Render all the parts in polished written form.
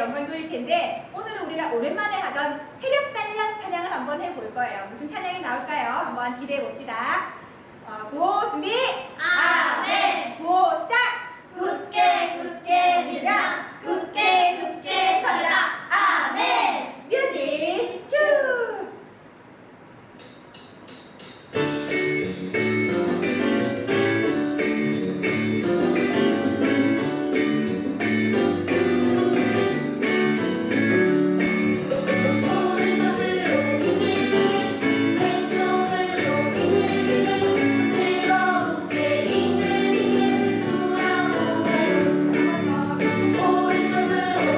영광돌릴 텐데 오늘은 우리가 오랜만에 하던 체력 단련 찬양을 한번 해볼 거예요. 무슨 찬양이 나올까요? 한번 기대해 봅시다. 구호 준비! 아멘. 구호 시작! 굳게 굳게 밀라 굳게 굳게 서라 아멘. 뮤직 큐! 오른쪽으로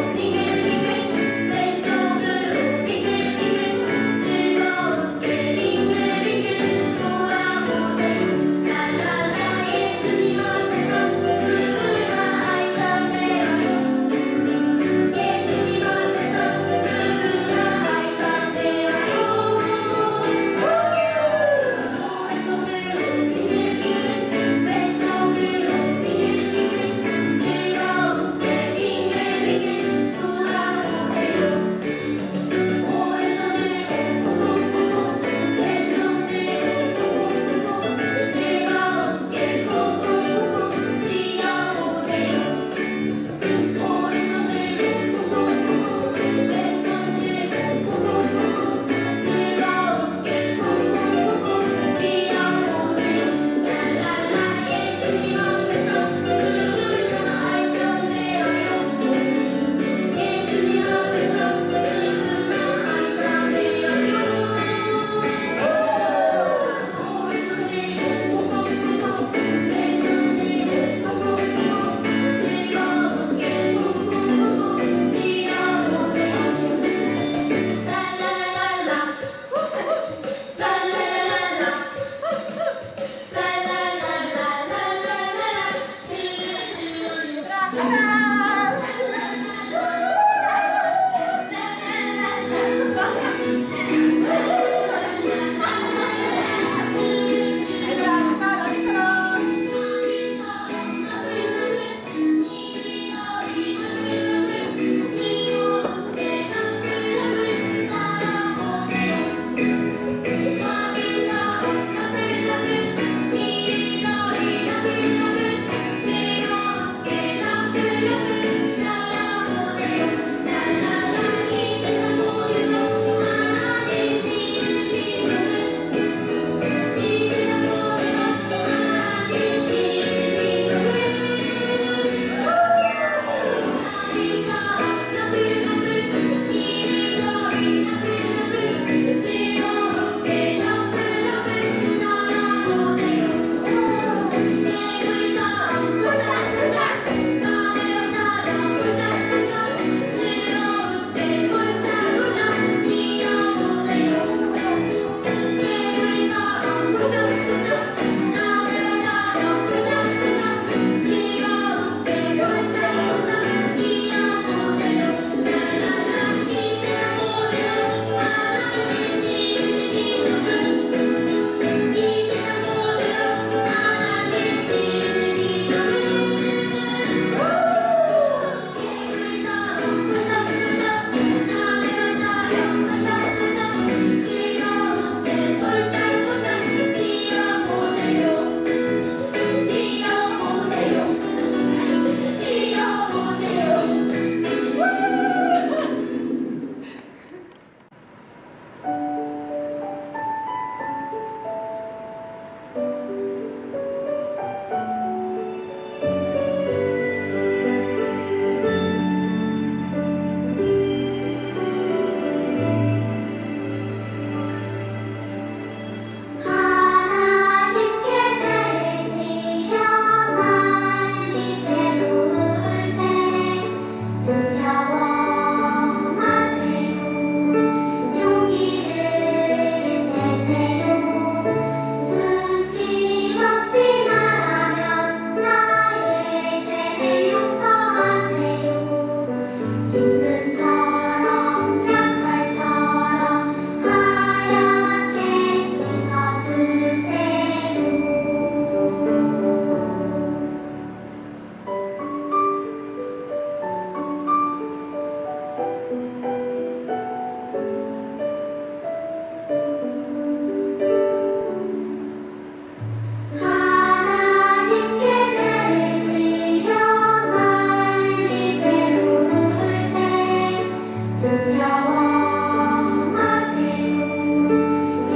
두려워 마세요.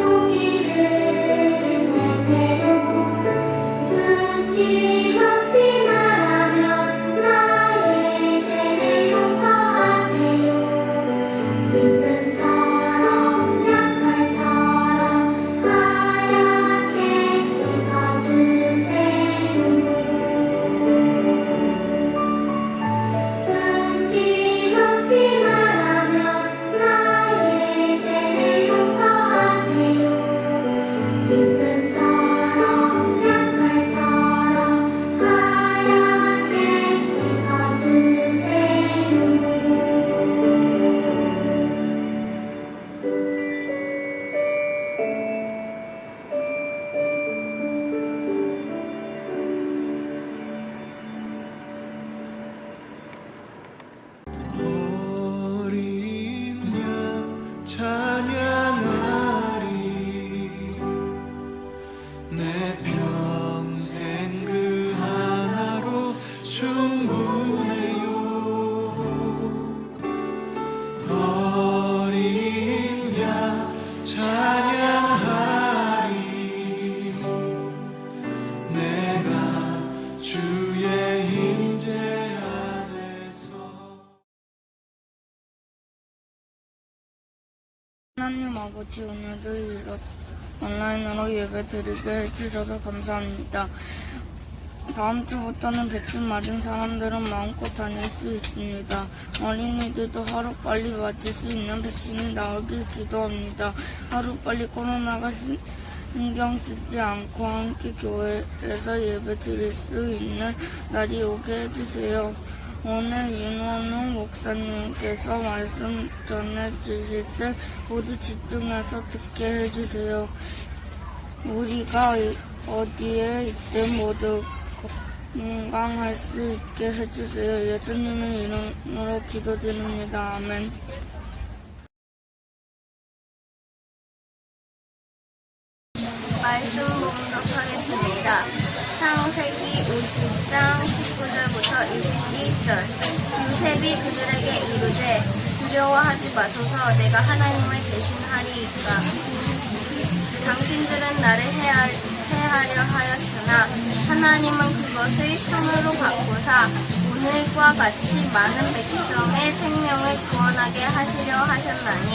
용기를 내세요. 숨김없이 말하며 나의 죄를 용서하세요. 흙들처럼 약탈처럼 하얗게 씻어주세요. 숨김없이 말하며 나의 죄를 용서하세요. 흙들처럼 약탈처럼 하얗게 씻어주세요. 어린 양 찬양하리 내 평생 그 하나로 충분해요. 어린 양 찬양하리 내가 주의 임재 안에서. 하나님 아버지, 오늘도 온라인으로 예배 드리게 해주셔서 감사합니다. 다음 주부터는 백신 맞은 사람들은 마음껏 다닐 수 있습니다. 어린이들도 하루빨리 맞을 수 있는 백신이 나오길 기도합니다. 하루빨리 코로나가 신경 쓰지 않고 함께 교회에서 예배 드릴 수 있는 날이 오게 해주세요. 오늘 윤원웅 목사님께서 말씀 전해주실 때 모두 집중해서 듣게 해주세요. 우리가 어디에 있든 모두 건강할 수 있게 해주세요. 예수님의 이름으로 기도드립니다. 아멘. 말씀 봉독하겠습니다. 창세기 50장 19절부터 22절. 요셉이 그들에게 이르되 두려워하지 마소서. 내가 하나님을 대신하리이까. 당신들은 나를 해하려 하였으나 하나님은 그것을 선으로 바꾸사 오늘과 같이 많은 백성의 생명을 구원하게 하시려 하셨나니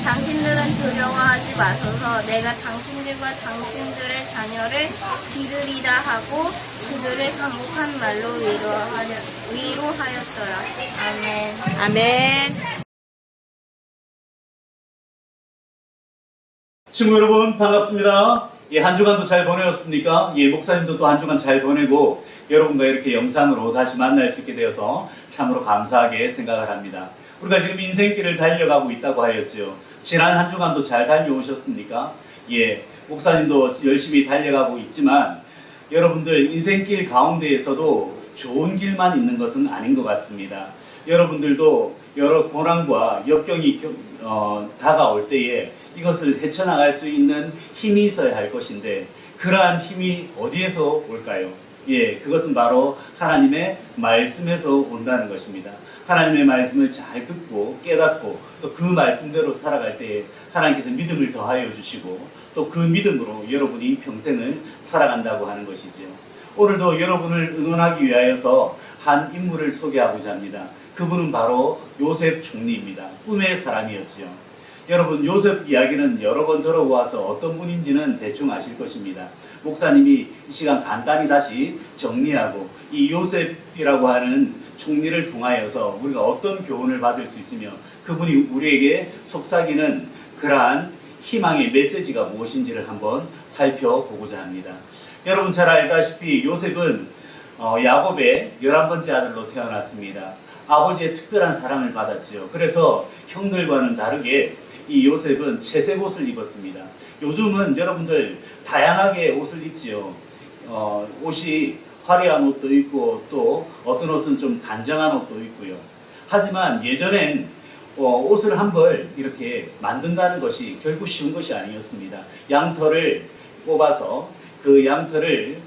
당신들은 두려워하지 마소서. 내가 당신들과 당신들의 자녀를 기르리다 하고 그들을 강곡한 말로 위로하였더라. 아멘. 아멘. 친구 여러분 반갑습니다. 예, 한 주간도 잘 보내셨습니까? 예, 목사님도 또 한 주간 잘 보내고 여러분과 이렇게 영상으로 다시 만날 수 있게 되어서 참으로 감사하게 생각을 합니다. 우리가 지금 인생길을 달려가고 있다고 하였죠. 지난 한 주간도 잘 달려오셨습니까? 예, 목사님도 열심히 달려가고 있지만 여러분들 인생길 가운데에서도 좋은 길만 있는 것은 아닌 것 같습니다. 여러분들도 여러 고난과 역경이 다가올 때에 이것을 헤쳐나갈 수 있는 힘이 있어야 할 것인데 그러한 힘이 어디에서 올까요? 예, 그것은 바로 하나님의 말씀에서 온다는 것입니다. 하나님의 말씀을 잘 듣고 깨닫고 또 그 말씀대로 살아갈 때에 하나님께서 믿음을 더하여 주시고 또 그 믿음으로 여러분이 평생을 살아간다고 하는 것이죠. 오늘도 여러분을 응원하기 위하여서 한 인물을 소개하고자 합니다. 그분은 바로 요셉 총리입니다. 꿈의 사람이었지요. 여러분, 요셉 이야기는 여러 번 들어와서 어떤 분인지는 대충 아실 것입니다. 목사님이 이 시간 간단히 다시 정리하고 이 요셉이라고 하는 총리를 통하여서 우리가 어떤 교훈을 받을 수 있으며 그분이 우리에게 속삭이는 그러한 희망의 메시지가 무엇인지를 한번 살펴보고자 합니다. 여러분 잘 알다시피 요셉은 야곱의 11번째 아들로 태어났습니다. 아버지의 특별한 사랑을 받았지요. 그래서 형들과는 다르게 이 요셉은 채색 옷을 입었습니다. 요즘은 여러분들 다양하게 옷을 입지요. 옷이 화려한 옷도 있고 또 어떤 옷은 좀 단정한 옷도 있고요. 하지만 예전엔 옷을 한 벌 이렇게 만든다는 것이 결국 쉬운 것이 아니었습니다. 양털을 뽑아서 그 양털을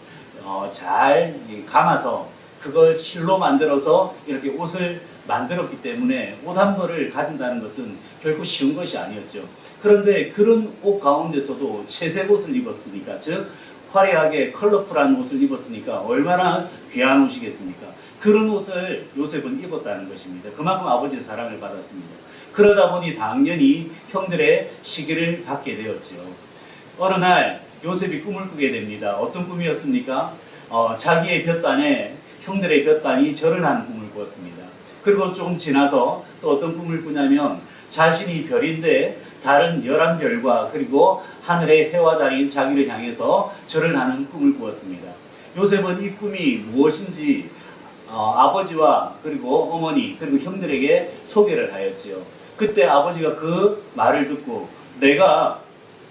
잘 감아서 그걸 실로 만들어서 이렇게 옷을 만들었기 때문에 옷 한 벌을 가진다는 것은 결코 쉬운 것이 아니었죠. 그런데 그런 옷 가운데서도 채색 옷을 입었으니까, 즉 화려하게 컬러풀한 옷을 입었으니까 얼마나 귀한 옷이겠습니까? 그런 옷을 요셉은 입었다는 것입니다. 그만큼 아버지의 사랑을 받았습니다. 그러다 보니 당연히 형들의 시기를 받게 되었죠. 어느 날 요셉이 꿈을 꾸게 됩니다. 어떤 꿈이었습니까? 자기의 볕단에, 형들의 볕단이 절을 하는 꿈을 꾸었습니다. 그리고 좀 지나서 또 어떤 꿈을 꾸냐면 자신이 별인데 다른 11별과 그리고 하늘의 해와 달이 자기를 향해서 절을 하는 꿈을 꾸었습니다. 요셉은 이 꿈이 무엇인지 아버지와 그리고 어머니 그리고 형들에게 소개를 하였지요. 그때 아버지가 그 말을 듣고 내가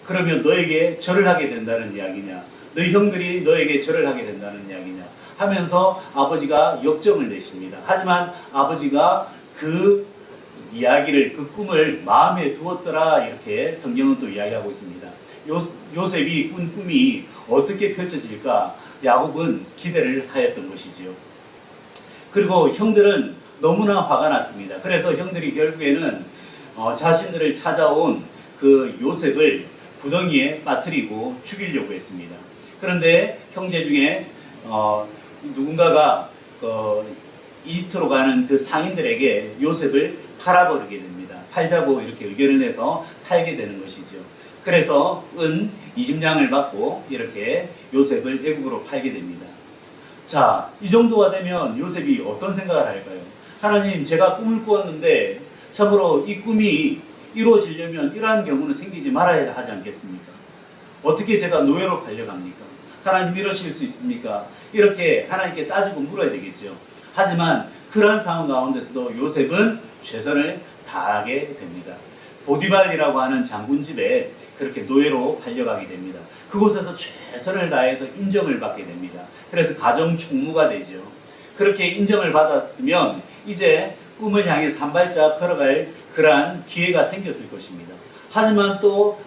그러면 너에게 절을 하게 된다는 이야기냐, 너희 형들이 너에게 절을 하게 된다는 이야기냐 하면서 아버지가 역정을 내십니다. 하지만 아버지가 그 이야기를, 그 꿈을 마음에 두었더라, 이렇게 성경은 또 이야기하고 있습니다. 요셉이 꾼 꿈이 어떻게 펼쳐질까 야곱은 기대를 하였던 것이지요. 그리고 형들은 너무나 화가 났습니다. 그래서 형들이 결국에는 자신들을 찾아온 그 요셉을 구덩이에 빠뜨리고 죽이려고 했습니다. 그런데 형제 중에 누군가가 이집트로 가는 그 상인들에게 요셉을 팔아버리게 됩니다. 팔자고 이렇게 의견을 내서 팔게 되는 것이죠. 그래서 은 20냥을 받고 이렇게 요셉을 애국으로 팔게 됩니다. 자, 이 정도가 되면 요셉이 어떤 생각을 할까요? 하나님, 제가 꿈을 꾸었는데 참으로 이 꿈이 이루어지려면 이러한 경우는 생기지 말아야 하지 않겠습니까? 어떻게 제가 노예로 팔려갑니까? 하나님 이러실 수 있습니까? 이렇게 하나님께 따지고 물어야 되겠죠. 하지만 그러한 상황 가운데서도 요셉은 최선을 다하게 됩니다. 보디발이라고 하는 장군 집에 그렇게 노예로 팔려가게 됩니다. 그곳에서 최선을 다해서 인정을 받게 됩니다. 그래서 가정 총무가 되죠. 그렇게 인정을 받았으면 이제 꿈을 향해서 한 발짝 걸어갈 그러한 기회가 생겼을 것입니다. 하지만 또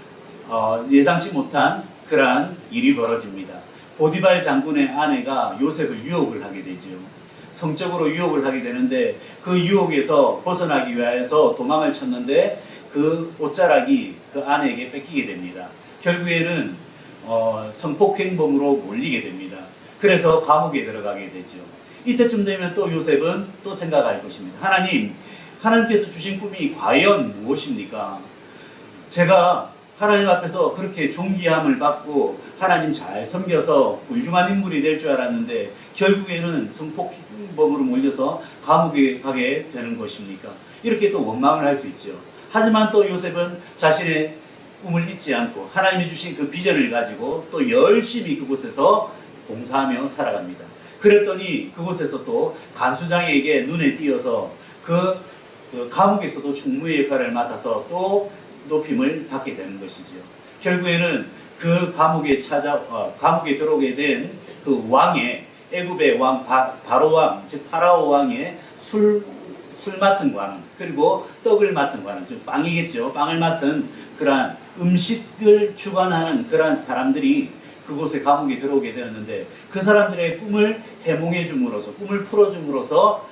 예상치 못한 그러한 일이 벌어집니다. 보디발 장군의 아내가 요셉을 유혹을 하게 되죠. 성적으로 유혹을 하게 되는데 그 유혹에서 벗어나기 위해서 도망을 쳤는데 그 옷자락이 그 아내에게 뺏기게 됩니다. 결국에는 성폭행범으로 몰리게 됩니다. 그래서 감옥에 들어가게 되죠. 이때쯤 되면 또 요셉은 또 생각할 것입니다. 하나님께서 주신 꿈이 과연 무엇입니까? 제가 하나님 앞에서 그렇게 존귀함을 받고 하나님 잘 섬겨서 훌륭한 인물이 될 줄 알았는데 결국에는 성폭행범으로 몰려서 감옥에 가게 되는 것입니까? 이렇게 또 원망을 할 수 있죠. 하지만 또 요셉은 자신의 꿈을 잊지 않고 하나님이 주신 그 비전을 가지고 또 열심히 그곳에서 봉사하며 살아갑니다. 그랬더니 그곳에서 또 간수장에게 눈에 띄어서 그 감옥에서도 총무의 역할을 맡아서 또 높임을 받게 되는 것이죠. 결국에는 그 감옥에 들어오게 된 그 왕의 애굽의 왕 바로 왕, 즉 파라오 왕의 술 맡은 관원, 그리고 떡을 맡은 관원, 즉 빵이겠죠. 빵을 맡은 그러한 음식을 주관하는 그러한 사람들이 그곳에 감옥에 들어오게 되었는데 그 사람들의 꿈을 해몽해 줌으로써, 꿈을 풀어 줌으로써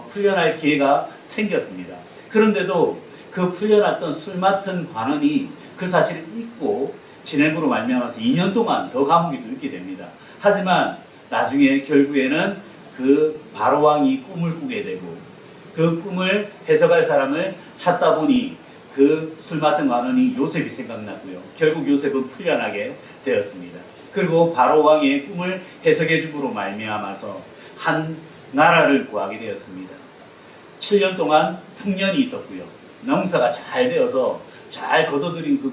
풀려날 기회가 생겼습니다. 그런데도 그 풀려났던 술 맡은 관원이 그 사실을 잊고 진행으로 말미암아서 2년 동안 더 감옥에 있게 됩니다. 하지만 나중에 결국에는 그 바로왕이 꿈을 꾸게 되고 그 꿈을 해석할 사람을 찾다 보니 그 술 맡은 관원이 요셉이 생각났고요. 결국 요셉은 풀려나게 되었습니다. 그리고 바로왕의 꿈을 해석해 줌으로 말미암아서 한 나라를 구하게 되었습니다. 7년 동안 풍년이 있었고요. 농사가 잘 되어서 잘 거둬들인 그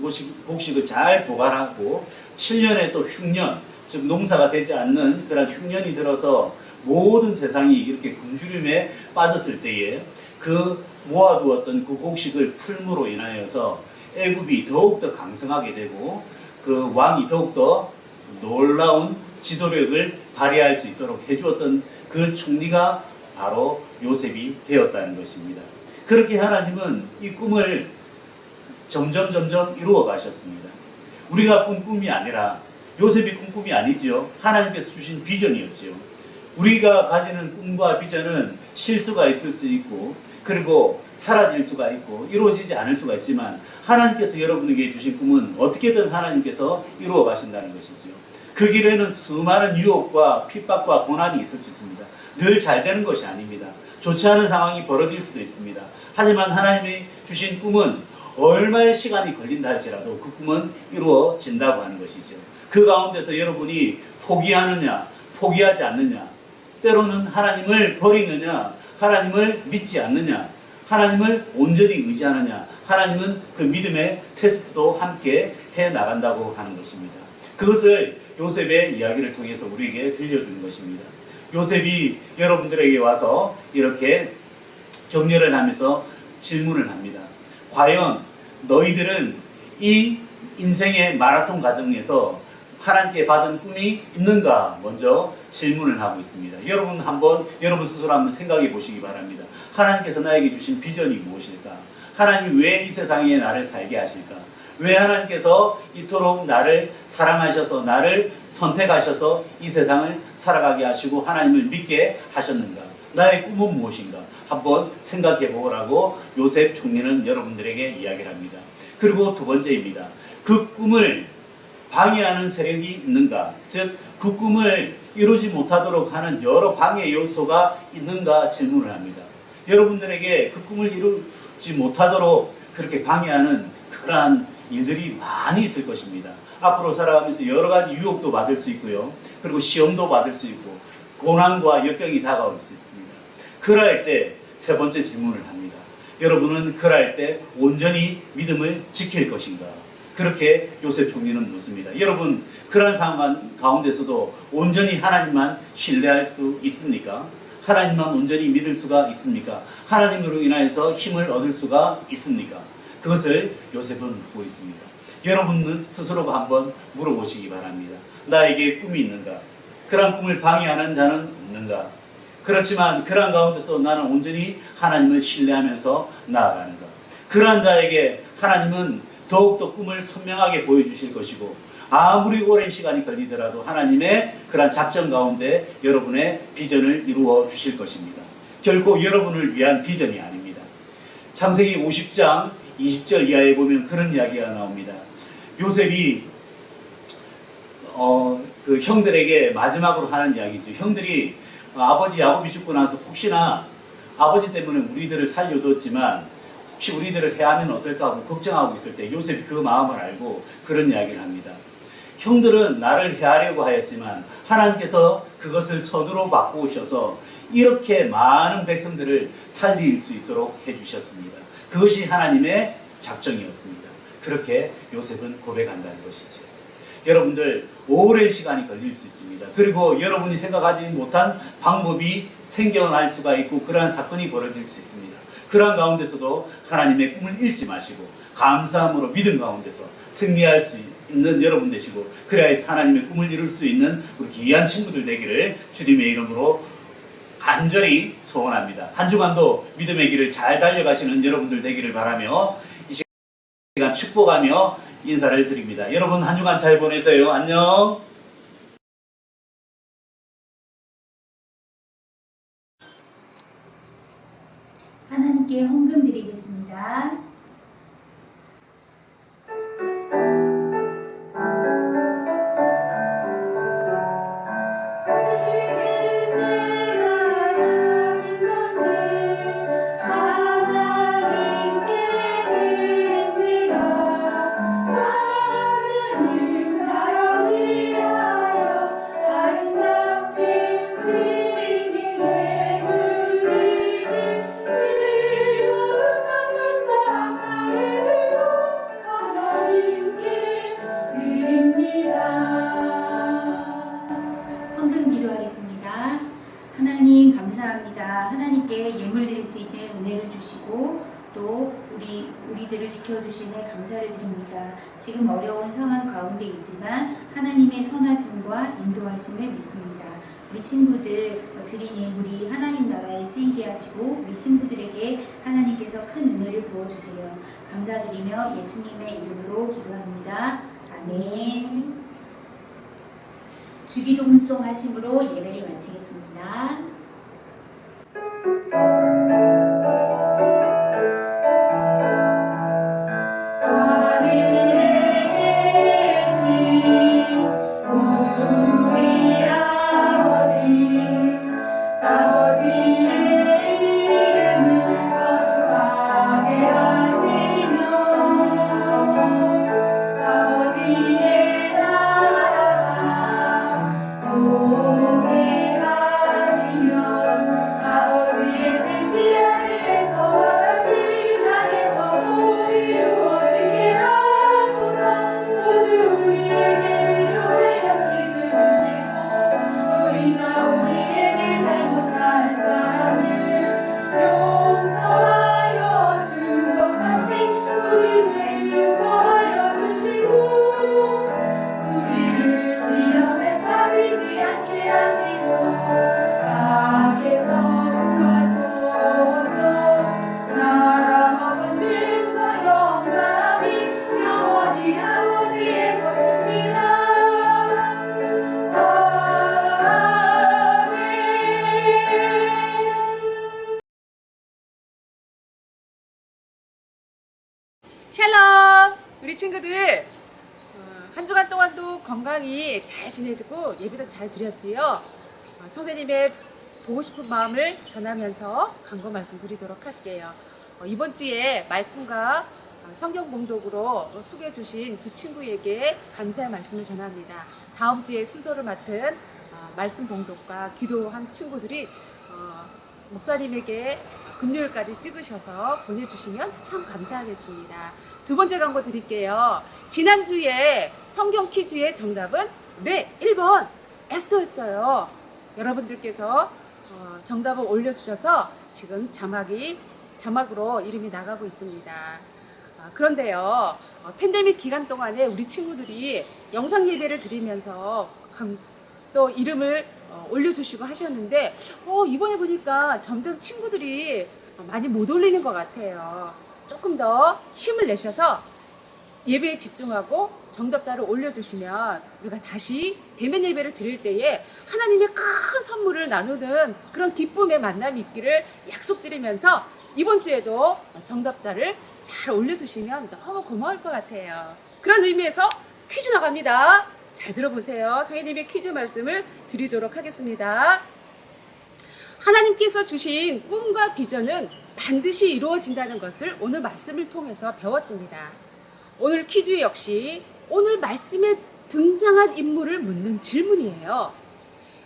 곡식을 잘 보관하고 7년에 또 흉년, 즉 농사가 되지 않는 그런 흉년이 들어서 모든 세상이 이렇게 굶주림에 빠졌을 때에 그 모아두었던 그 곡식을 풀므로 인하여서 애굽이 더욱더 강성하게 되고 그 왕이 더욱더 놀라운 지도력을 발휘할 수 있도록 해주었던 그 총리가 바로 요셉이 되었다는 것입니다. 그렇게 하나님은 이 꿈을 점점 이루어 가셨습니다. 우리가 꾼 꿈이 아니라 요셉이 꾼 꿈이 아니지요. 하나님께서 주신 비전이었지요. 우리가 가지는 꿈과 비전은 실수가 있을 수 있고 그리고 사라질 수가 있고 이루어지지 않을 수가 있지만 하나님께서 여러분에게 주신 꿈은 어떻게든 하나님께서 이루어 가신다는 것이죠. 그 길에는 수많은 유혹과 핍박과 고난이 있을 수 있습니다. 늘 잘 되는 것이 아닙니다. 좋지 않은 상황이 벌어질 수도 있습니다. 하지만 하나님이 주신 꿈은 얼마의 시간이 걸린다 할지라도 그 꿈은 이루어진다고 하는 것이죠. 그 가운데서 여러분이 포기하느냐 포기하지 않느냐, 때로는 하나님을 버리느냐 하나님을 믿지 않느냐, 하나님을 온전히 의지하느냐, 하나님은 그 믿음의 테스트도 함께 해나간다고 하는 것입니다. 그것을 요셉의 이야기를 통해서 우리에게 들려주는 것입니다. 요셉이 여러분들에게 와서 이렇게 격려를 하면서 질문을 합니다. 과연 너희들은 이 인생의 마라톤 과정에서 하나님께 받은 꿈이 있는가? 먼저 질문을 하고 있습니다. 여러분 스스로 한번 생각해 보시기 바랍니다. 하나님께서 나에게 주신 비전이 무엇일까? 하나님이 왜 이 세상에 나를 살게 하실까? 왜 하나님께서 이토록 나를 사랑하셔서 나를 선택하셔서 이 세상을 살아가게 하시고 하나님을 믿게 하셨는가? 나의 꿈은 무엇인가? 한번 생각해 보라고 요셉 총리는 여러분들에게 이야기를 합니다. 그리고 두 번째입니다. 그 꿈을 방해하는 세력이 있는가? 즉, 그 꿈을 이루지 못하도록 하는 여러 방해 요소가 있는가 질문을 합니다. 여러분들에게 그 꿈을 이루지 못하도록 그렇게 방해하는 그러한 일들이 많이 있을 것입니다. 앞으로 살아가면서 여러 가지 유혹도 받을 수 있고요. 그리고 시험도 받을 수 있고 고난과 역경이 다가올 수 있습니다. 그럴 때 세 번째 질문을 합니다. 여러분은 그럴 때 온전히 믿음을 지킬 것인가? 그렇게 요셉 총리는 묻습니다. 여러분, 그런 상황 가운데서도 온전히 하나님만 신뢰할 수 있습니까? 하나님만 온전히 믿을 수가 있습니까? 하나님으로 인하여서 힘을 얻을 수가 있습니까? 그것을 요셉은 묻고 있습니다. 여러분은 스스로가 한번 물어보시기 바랍니다. 나에게 꿈이 있는가? 그런 꿈을 방해하는 자는 없는가? 그렇지만 그런 가운데서도 나는 온전히 하나님을 신뢰하면서 나아가는가? 그러한 자에게 하나님은 더욱더 꿈을 선명하게 보여주실 것이고 아무리 오랜 시간이 걸리더라도 하나님의 그러한 작전 가운데 여러분의 비전을 이루어 주실 것입니다. 결코 여러분을 위한 비전이 아닙니다. 창세기 50장 20절 이하에 보면 그런 이야기가 나옵니다. 요셉이 그 형들에게 마지막으로 하는 이야기죠. 형들이 아버지 야곱이 죽고 나서 혹시나 아버지 때문에 우리들을 살려뒀지만 혹시 우리들을 해하면 어떨까 하고 걱정하고 있을 때 요셉이 그 마음을 알고 그런 이야기를 합니다. 형들은 나를 해하려고 하였지만 하나님께서 그것을 선으로 바꾸셔서 이렇게 많은 백성들을 살릴 수 있도록 해주셨습니다. 그것이 하나님의 작정이었습니다. 그렇게 요셉은 고백한다는 것이죠. 여러분들 오랜 시간이 걸릴 수 있습니다. 그리고 여러분이 생각하지 못한 방법이 생겨날 수가 있고 그러한 사건이 벌어질 수 있습니다. 그러한 가운데서도 하나님의 꿈을 잃지 마시고 감사함으로 믿음 가운데서 승리할 수 있는 여러분 되시고 그래야 하나님의 꿈을 이룰 수 있는 우리 귀한 친구들 되기를 주님의 이름으로 간절히 소원합니다. 한 주간도 믿음의 길을 잘 달려가시는 여러분들 되기를 바라며 이 시간 축복하며 인사를 드립니다. 여러분 한 주간 잘 보내세요. 안녕. 하나님께 헌금 드리겠습니다. 헌금 기도하겠습니다. 하나님 감사합니다. 하나님께 예물 드릴 수 있는 은혜를 주시고 또 우리들을 지켜주시는 감사를 드립니다. 지금 어려운 상황 가운데 있지만 하나님의 선하심과 인도하심을 믿습니다. 우리 친구들 드린 예물이 하나님 나라에 쓰이게 하시고 우리 친구들에게 하나님께서 큰 은혜를 부어주세요. 감사드리며 예수님의 이름으로 기도합니다. 아멘. 주기도문송 하심으로 예배를 마치겠습니다. 샬롬! 우리 친구들 한 주간 동안도 건강히 잘 지내고 예배도 잘 드렸지요. 선생님의 보고 싶은 마음을 전하면서 간구 말씀드리도록 할게요. 이번 주에 말씀과 성경 봉독으로 소개해 주신 두 친구에게 감사의 말씀을 전합니다. 다음 주에 순서를 맡은 말씀 봉독과 기도한 친구들이 목사님에게 금요일까지 찍으셔서 보내주시면 참 감사하겠습니다. 두 번째 광고 드릴게요. 지난주에 성경 퀴즈의 정답은 네, 1번 에스더였어요. 여러분들께서 정답을 올려주셔서 지금 자막으로 이름이 나가고 있습니다. 그런데요, 팬데믹 기간 동안에 우리 친구들이 영상 예배를 드리면서 또 이름을 올려주시고 하셨는데 이번에 보니까 점점 친구들이 많이 못 올리는 것 같아요. 조금 더 힘을 내셔서 예배에 집중하고 정답자를 올려주시면 우리가 다시 대면 예배를 드릴 때에 하나님의 큰 선물을 나누는 그런 기쁨의 만남이 있기를 약속드리면서 이번 주에도 정답자를 잘 올려주시면 너무 고마울 것 같아요. 그런 의미에서 퀴즈 나갑니다. 잘 들어보세요. 성혜님의 퀴즈 말씀을 드리도록 하겠습니다. 하나님께서 주신 꿈과 비전은 반드시 이루어진다는 것을 오늘 말씀을 통해서 배웠습니다. 오늘 퀴즈 역시 오늘 말씀에 등장한 인물을 묻는 질문이에요.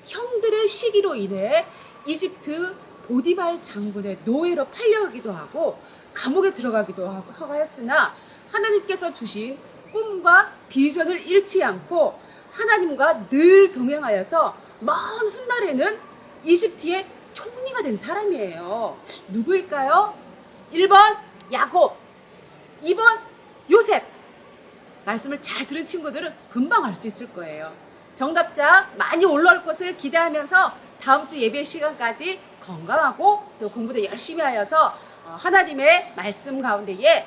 형들의 시기로 인해 이집트 보디발 장군의 노예로 팔려가기도 하고 감옥에 들어가기도 하고 했으나 하나님께서 주신 꿈과 비전을 잃지 않고 하나님과 늘 동행하여서 먼 훗날에는 이집트의 총리가 된 사람이에요. 누구일까요? 1번 야곱, 2번 요셉. 말씀을 잘 들은 친구들은 금방 알 수 있을 거예요. 정답자 많이 올라올 것을 기대하면서 다음 주 예배 시간까지 건강하고 또 공부도 열심히 하여서 하나님의 말씀 가운데에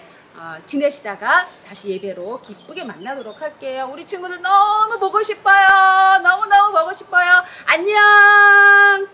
지내시다가 다시 예배로 기쁘게 만나도록 할게요. 우리 친구들 너무 보고 싶어요. 너무너무 보고 싶어요. 안녕.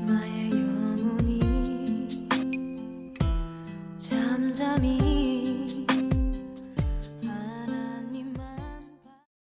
나의 영혼이 잠잠히